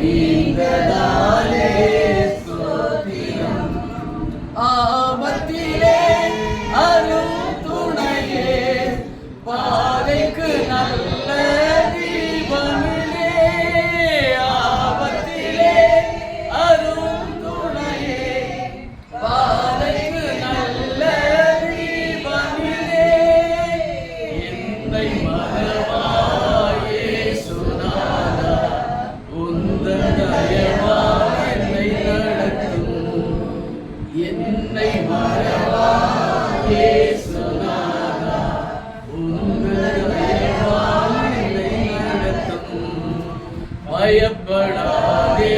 நீங்களாலே ஸ்தோத்திரம். ஆபத்திலே அரும் துணையே, பாதைக்கு நல்ல தீபமிலே. ஆபத்திலே அரும் துணையே, பாதைக்கு நல்ல தீபமிலே. என்னை மறவாயே சுனாதா, உந்தன் தயவால் என்னை நடத்தும். என்னை மறவாயே சுனாதா, உந்தன் தயவால் என்னை நடத்தும். பயப்படாதே